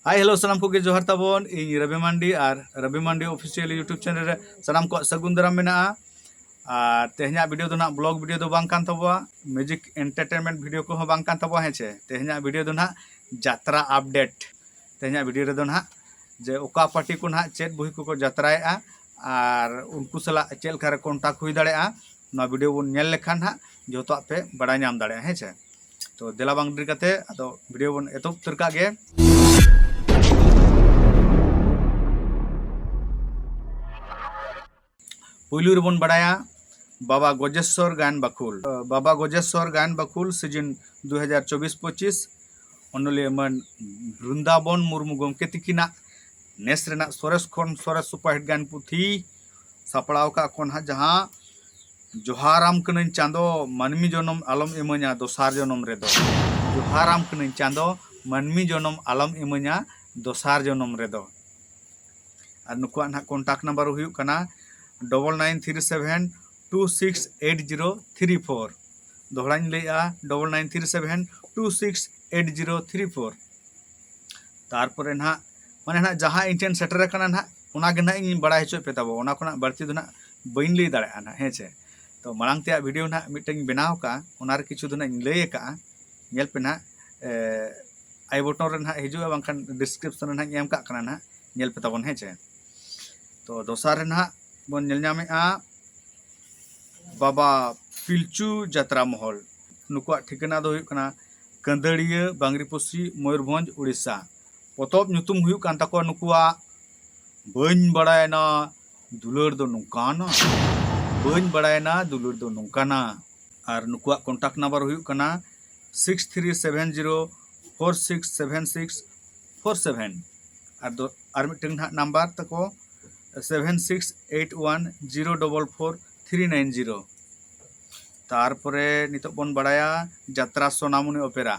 Hi hello सानाम को जोहार ताबन इन रवि मांडी और रवि मांडी ऑफिशियल यूट्यूब चैनल रे सानाम को सगुन दाराम मेना और तेहना वीडियो दो ना ब्लॉग वीडियो दो बांग कान तबवा म्यूजिक एंटरटेनमेंट वीडियो को बांग कान तबवा हेचे तेहना वीडियो दो ना यात्रा अपडेट तेहना वीडियो रे दो ना जे ओका पार्टी को ना चेत बुही को यात्राएआ और उनको सला चेल करे कॉन्टैक्ट हुई दाड़ेआ ना वीडियो बन नेल लेखान हा जोतो पे बड़ा नाम दाड़ेआ हेचे तो देला बांग ड्री कते अदो वीडियो बन एतो तरका गे पुलू रेबन बड़ाया बाबा गजेश्वर गायन बाखुल सीजन 2024-25 अनलिया मन वृंदावन मुर्मू गमके तिकिना नेस रेना सोरेस खन सोरेस सुपरहिट गायन पुथी सापड़ाव का कोन हा जहां जोहाराम कनन चांदो मानमी जनम आलम इमanya दोसार जनम रेदो जोहाराम कनन चांदो मानमी जनम आलम इमanya दोसार जनम रेदो और नुकुआ ना कॉन्टैक्ट नंबर हुयु कना 9937268034 दोहराइन लेया 9937268034 तारपरे ना माने ना जहां इंटेन सेटर कना ना ओना गे ना इन बड़ा हेचो पे ताबो ओना कोना बढ़ती दो ना बइन ले दाड़ा ना हेचे तो मांग ते वीडियो ना मिटन बनाव का ओनार किछु दो ना लय का नेल पे ना आई बटन रे ना हिजु बांखान डिस्क्रिप्शन ना एम का कना ना नेल पे ताबन हेचे तो दोसार ना बन नेलनामेआ बाबा पिलचू जात्रा महल नुकुआ ठिकाना दो हुयु कना कंदड़िया बांगरीपोसी मयूरभंज उड़ीसा पतब नुतुम हुयु कान ताको नुकुआ बइन बड़ायना दुलर दो नुकाना बइन बड़ायना दुलर दो नुकाना और नुकुआ कॉन्टैक्ट नंबर हुयु कना 6370467647 और मिटन नंबर तको 7681044390 तारपरे नितो बन बड़ाया यात्रा सोनामुनी ओपेरा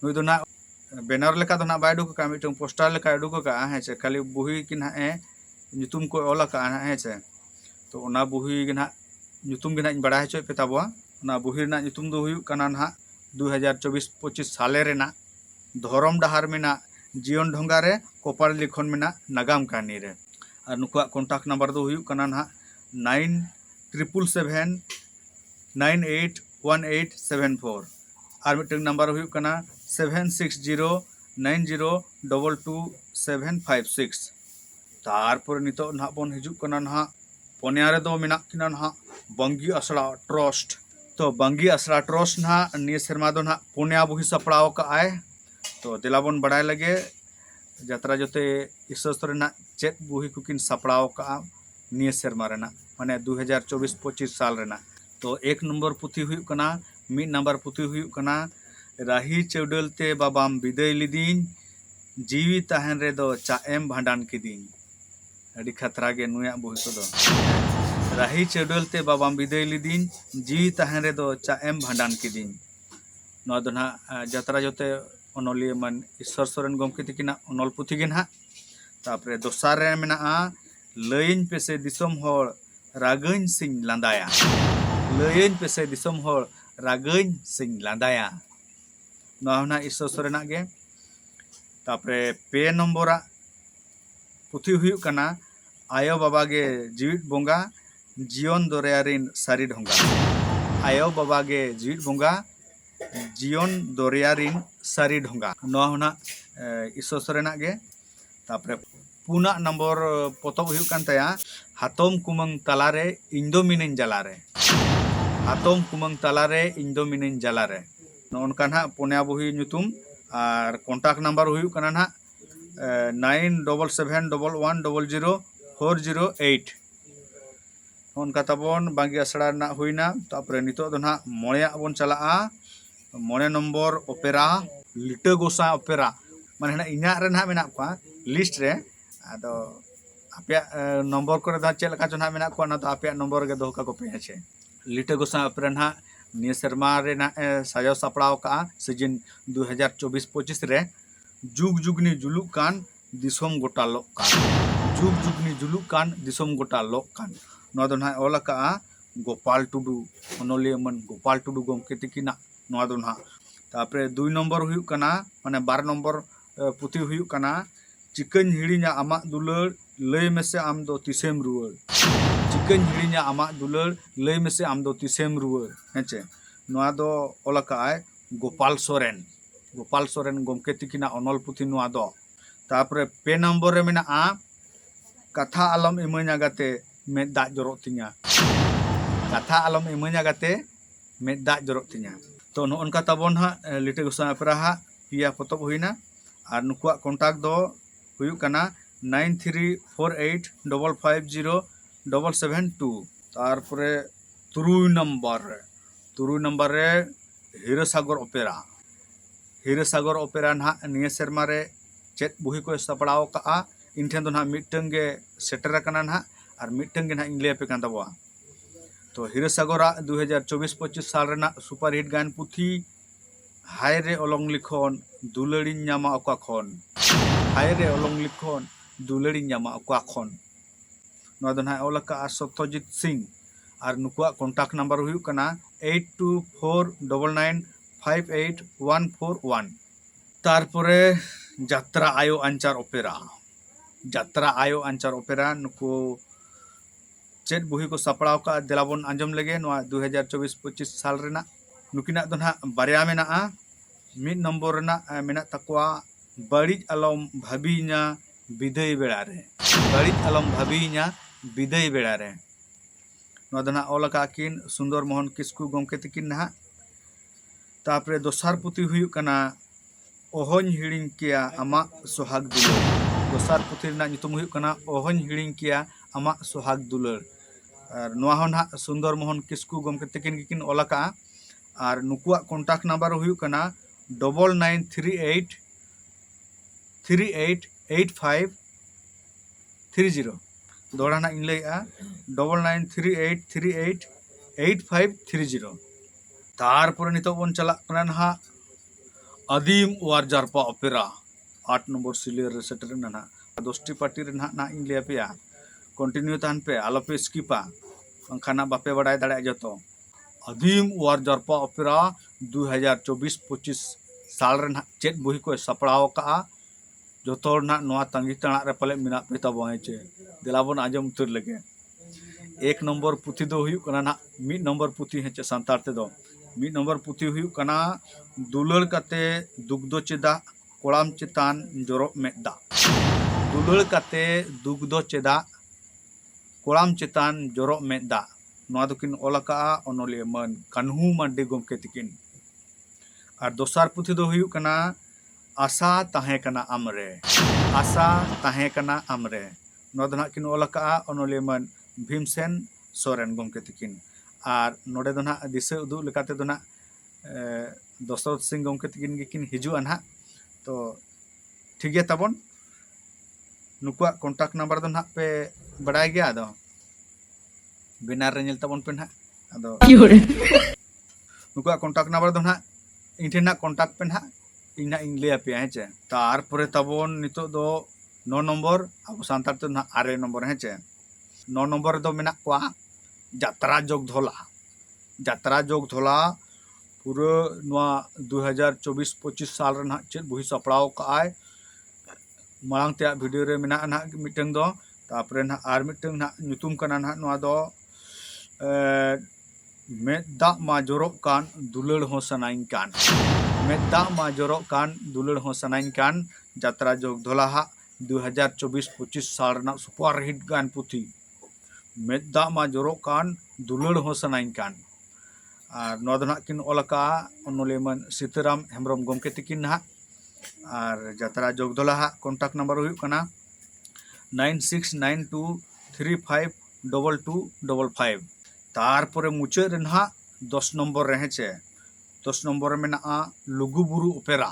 नुई दो ना बैनर लेका दो ना बाय दुक का मिटन पोस्टर लेका दुक का हेचे खाली बुही कि ना नुतुम को ओला का हेचे तो ओना बुही गे ना नुतुम गे ना बड़ा हेचो पे ताबवा ओना बुही ना नुतुम दो हुयु कना ना 2024-25 साले रेना धरम डहार मेना जीवन ढोंगा रे कोपार लिखन मेना नागाम कहानी रे और नुकुआ कॉन्टैक्ट नंबर दो हुयु कना ना 9777981874 और मिटन नंबर हुयु कना 7609022756 तारपर नितो ना बन हिजु कना ना पोनिया रे दो मेना किना ना बंगी असला ट्रस्ट तो बंगी असला ट्रस्ट ना निय शर्मा दो ना पोनिया बुही सपड़ाव का आए तो दिलाबन बड़ाय लगे यात्रा जोते ईश्वर ना चेत बुही कुकिन सपड़ाव का निय शर्मा रेना माने 2024-25 साल रेना तो एक नंबर पुथी हुयु कना मिड नंबर पुथी हुयु कना राही चौडलते बाबाम विदय लिदीन जीवी तहन रे दो चाएम भांडान किदीन अड़ी खतरा गे नुया बुही को दो राही चौडलते बाबाम विदय लिदीन जीवी तहन रे दो चाएम भांडान किदीन नो दो ना यात्रा जोते अनलिया मन ईश्वर सोरेन गमके तिकिना अनल पुथी गे ना तापरे दोसार रे मेना लयन पेसे दिसम होड़ रागन सिंह लांदाया लयन पेसे दिसम होड़ रागन सिंह लांदाया ना ईश्वर सोरेना गे तापरे पे नंबरा पुथी हुयु कना आयो बाबा गे जीवित बोंगा जीवन दरियारिन सारी ढोंगा आयो बाबा गे जीवित बोंगा जीवन दरियारिन सारी ढोंगा ना ईश्वर सोरेना गे तापरे पुना नंबर पतब हुयु कान ताया हातम कुमंग तलारे इंदो मिनन जलारे हातम कुमंग तलारे इंदो मिनन जलारे नोनका ना पुनिया बुही नुतुम और कॉन्टैक्ट नंबर हुयु काना ना 9771100408 नोनका तबन बांगी असड़ा ना हुइना तापरे नितो दो ना मोया बन चला मोने नंबर ओपेरा लिटा गोसा ओपेरा माने ना इना रे ना मेना को लिस्ट रे आदो आपया नंबर करे दा चेल का चना मेना को ना तो आपया नंबर गे दो का को पे छे लिटा गोसा ओपेरा ना निय शर्मा रे ना साजो सपड़ाव का सीजन 2024-25 रे जुग जुगनी जुलुक कान दिसोम गोटा लोक कान जुग जुगनी जुलुक कान दिसोम गोटा लोक कान नो दो ना ओला का गोपाल टुडू अनलिया मन गोपाल टुडू गमके तिकिना नो दो ना तापरे 2 नंबर हुयु कना माने 12 नंबर पुथी हुयुक कना चिकन हिड़िया आमाग दुलार लय मेसे आम दो तिसेम रुआर चिकन हिड़िया आमाग दुलार लय मेसे आम दो तिसेम रुआर हेचे नोआ दो ओलकाय गोपाल सोरेन गोमके तिकिना अनल पुथी नोआ दो तारपरे पे नम्बर रे मेना आ कथा आलम इमा냐 गाते में दाग जरok तिnya कथा आलम इमा냐 गाते में दाग जरok तिnya तो नोनका ताबोन हा लिटे गोसाई अपरा हा पिया पोतब हुइना और नुकुआ कॉन्टैक्ट दो हुयुक कना 9348550772 तारपरे तुरुई नंबर रे हीरासागर ओपेरा ना निया सेरमा रे चेत बुही को सपड़ाव का इन ठेन दो ना मिटंग गे सेटर कना ना और मिटंग गे ना इंग्लिया पे कान तबवा तो हीरासागर 2024-25 साल रेना सुपर हिट गान पुथी हाय रे ओलोंग लिखोन दुलड़ी ᱧᱟᱢᱟ ᱚᱠᱟ ᱠᱷᱚᱱ हाय रे ओलोंग लिखोन दुलड़ी ᱧᱟᱢᱟ ᱚᱠᱟ ᱠᱷᱚᱱ ᱱᱚᱣᱟ ᱫᱚ ᱱᱟᱦᱟᱜ ᱚᱞ ᱟᱠᱟᱜᱼᱟ सत्यजित सिंह और नुकुआ कॉन्टैक्ट नंबर हुयुक कना 8249958141 तारपरे जात्रा आयो आंचार ओपेरा नुकु चेत बुही को सपड़ाव का दिलाबन आंजम लगे 2024-25 साल रेना नुकिना दो ना बारिया मेना मिड नंबर रेना मेना तकवा बड़िज आलम भाबीना विदय बेड़ा रे नोआ दो ना ओलका किन सुंदर मोहन किस्कू गोमके तिकिन ना तापरे दोसार पुथी हुयुक कना ओहन हिड़िंग किया आमा सोहाग दुलर दोसार पुथी रेना नितुम हुयुक कना ओहन हिड़िंग किया आमा सोहाग दुलर और नोआ हो ना सुंदर मोहन किस्कू गोमके तिकिन गिकिन ओलका और नुकुआ कॉन्टैक्ट नंबर हुयुक कना 9938388530 दोड़ा ना इंग्लिया 9938388530 तारपरे नितो बन चला कना ना आदिम वार जारपा ओपेरा 8 नंबर सिलियर रे सेटर ना 10टी पार्टी रे ना इंग्लिया पे कंटिन्यू तान पे आलो पे स्किपा खाना बापे बड़ाय दाड़ा जतो आदिम वार जारपा ओपेरा 2024-25 साल रे ना चेत बुही को सपड़ाव का जोतोर ना नोआ तंगी तणा रे पले मिना पेता बचे दिलाबन आजम उतर लगे एक नंबर पुथी दो हुयुक कना ना मिड नंबर पुथी हेचे सांतार ते दो मिड नंबर पुथी हुयुक कना दुलड़ काते दुग्धो चेदा कोड़ाम चितान जरो मेदा दुलड़ काते दुग्धो चेदा कोड़ाम चितान जरो मेदा नोआ दोकिन ओलका ओनोलिया मन कान्हू मांडी गोमके तिकिन और दोसार पुथी दो हुयुक कना आशा ताहे कना आमरे नोआ दो ना किन ओलका ओनोलिया मन भीमसेन सोरेन गोमके तिकिन और नोडे दो ना दिशा उदु लेकाते दो ना दशरथ सिंह गोमके तिकिन गिकिन हिजुआ ना तो ठीक गया ताबन नुकुआ कॉन्टैक्ट नंबर दो ना पे बड़ाय गया दो बिनार रे नेल ताबन पे ना अदो नुकुआ कॉन्टैक्ट नंबर दो ना इनठे ना कॉन्टैक्ट पे ना इना इंग्लिया पे हेचे तारपरे ताबन नितो दो 9 नंबर अब सांतार ते ना 8 नंबर हेचे 9 नंबर दो मेना कोआ जात्रा जोग धोला पूरा नोआ 2024-25 साल रे ना चेत बुही सपड़ाव का आय मांग ते वीडियो रे मेना ना मिटंग दो तापरे ना आर मिटंग ना nyutum कना ना नोआ दो मेदा मा जोरक कान दुलड़ हो सनाइन कान मेदा मा जोरक कान दुलड़ हो सनाइन कान जात्रा जोग धोला 2024-25 साल रे ना सुपर हिट गान पुथी मेदा मा जोरक कान दुलड़ हो सनाइन कान और नोआ दो ना किन ओलका ओनोलेमन सीताराम हेम्ब्रम गोमके तिकिन ना और जात्रा जोग धोला कॉन्टैक्ट नंबर हुयुक कना 9692352255 तारपरे मुचाद रे ना 10 नंबर रे हेचे 10 नंबर में ना लुगुबुरु ओपेरा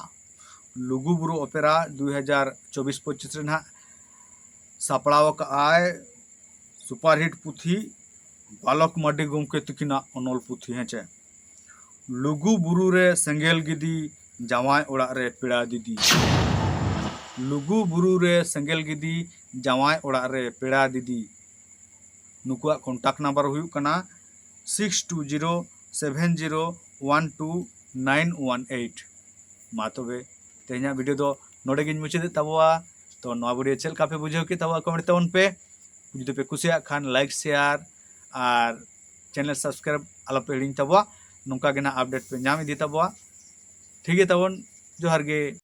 2024-25 रे ना सपड़ाव का आय सुपर हिट पुथी बालक माडी गोमके तिकिना अनल पुथी हेचे लुगुबुरु रे सेंगेल गिदी जावाय ओड़ा रे पेड़ा दीदी लुगुबुरु रे सेंगेल गिदी जावाय ओड़ा रे पेड़ा दीदी नुकुआ कॉन्टैक्ट नंबर हुयुक कना 6207012918 मा तबे तेहना वीडियो दो नोडेगिन मुचाद तबवा तो नवा वीडियो चल का पे बुझाव के तबवा कमेंट तबन पे जुदी पे कुसिया खान लाइक शेयर और चैनल सब्सक्राइब आलो पे हिड़ी तबवा नोंका गे ना अपडेट पे नाम इदी तबवा ठीक है तबन जोहार गे।